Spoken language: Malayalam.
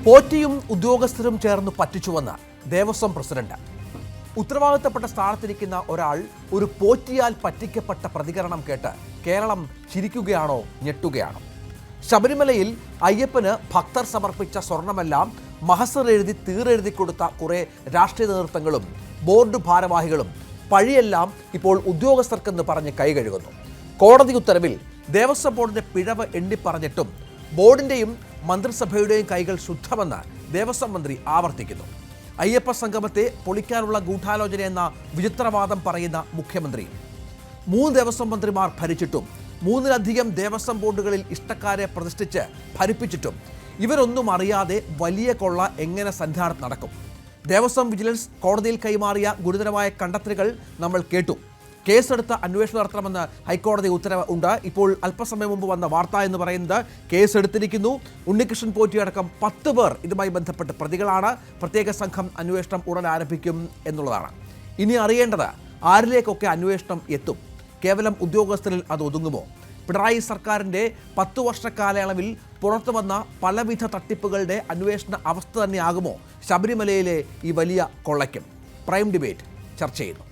പോറ്റിയും ഉദ്യോഗസ്ഥരും ചേർന്ന് പറ്റിച്ചുവെന്ന് ദേവസ്വം പ്രസിഡന്റ്. ഉത്തരവാദിത്തപ്പെട്ട സ്ഥാനത്തിരിക്കുന്ന ഒരാൾ ഒരു പോറ്റിയാൽ പറ്റിക്കപ്പെട്ട പ്രതികരണം കേട്ട് കേരളം ചിരിക്കുകയാണോ ഞെട്ടുകയാണോ? ശബരിമലയിൽ അയ്യപ്പന് ഭക്തർ സമർപ്പിച്ച സ്വർണമെല്ലാം മഹസർ എഴുതി തീരെഴുതി കൊടുത്ത കുറേ രാഷ്ട്രീയ നേതൃത്വങ്ങളും ബോർഡ് ഭാരവാഹികളും പഴിയെല്ലാം ഇപ്പോൾ ഉദ്യോഗസ്ഥർക്കെന്ന് പറഞ്ഞ് കൈകഴുകുന്നു. കോടതി ഉത്തരവിൽ ദേവസ്വം ബോർഡിന്റെ പിഴവ് എണ്ണിപ്പറഞ്ഞിട്ടും ബോർഡിന്റെയും മന്ത്രിസഭയുടെയും കൈകൾ ശുദ്ധമെന്ന് ദേവസ്വം മന്ത്രി ആവർത്തിക്കുന്നു. അയ്യപ്പ സംഗമത്തെ പൊളിക്കാനുള്ള ഗൂഢാലോചന എന്ന വിചിത്രവാദം പറയുന്ന മുഖ്യമന്ത്രി 3 ദേവസ്വം മന്ത്രിമാർ ഭരിച്ചിട്ടും 3-ലധികം ദേവസ്വം ബോർഡുകളിൽ ഇഷ്ടക്കാരെ പ്രതിഷ്ഠിച്ച് ഭരിപ്പിച്ചിട്ടും ഇവരൊന്നും അറിയാതെ വലിയ കൊള്ള എങ്ങനെ സന്നിധാനത്ത് നടക്കും? ദേവസ്വം വിജിലൻസ് കോടതിയിൽ കൈമാറിയ ഗുരുതരമായ കണ്ടെത്തലുകൾ നമ്മൾ കേട്ടു. കേസെടുത്ത് അന്വേഷണം നടത്തണമെന്ന് ഹൈക്കോടതി ഉത്തരവ് ഉണ്ട്. ഇപ്പോൾ അല്പസമയം മുമ്പ് വന്ന വാർത്ത എന്ന് പറയുന്നത് കേസെടുത്തിരിക്കുന്നു. ഉണ്ണികൃഷ്ണൻ പോറ്റി അടക്കം 10 പേർ ഇതുമായി ബന്ധപ്പെട്ട് പ്രതികളാണ്. പ്രത്യേക സംഘം അന്വേഷണം ഉടൻ ആരംഭിക്കും എന്നുള്ളതാണ്. ഇനി അറിയേണ്ടത് ആരിലേക്കൊക്കെ അന്വേഷണം എത്തും? കേവലം ഉദ്യോഗസ്ഥരിൽ അത് ഒതുങ്ങുമോ? പിണറായി സർക്കാരിൻ്റെ 10 വർഷ കാലയളവിൽ പുറത്തു വന്ന പലവിധ തട്ടിപ്പുകളുടെ അന്വേഷണ അവസ്ഥ തന്നെയാകുമോ ശബരിമലയിലെ ഈ വലിയ കൊള്ളയ്ക്കും? പ്രൈം ഡിബേറ്റ് ചർച്ച ചെയ്യുന്നു.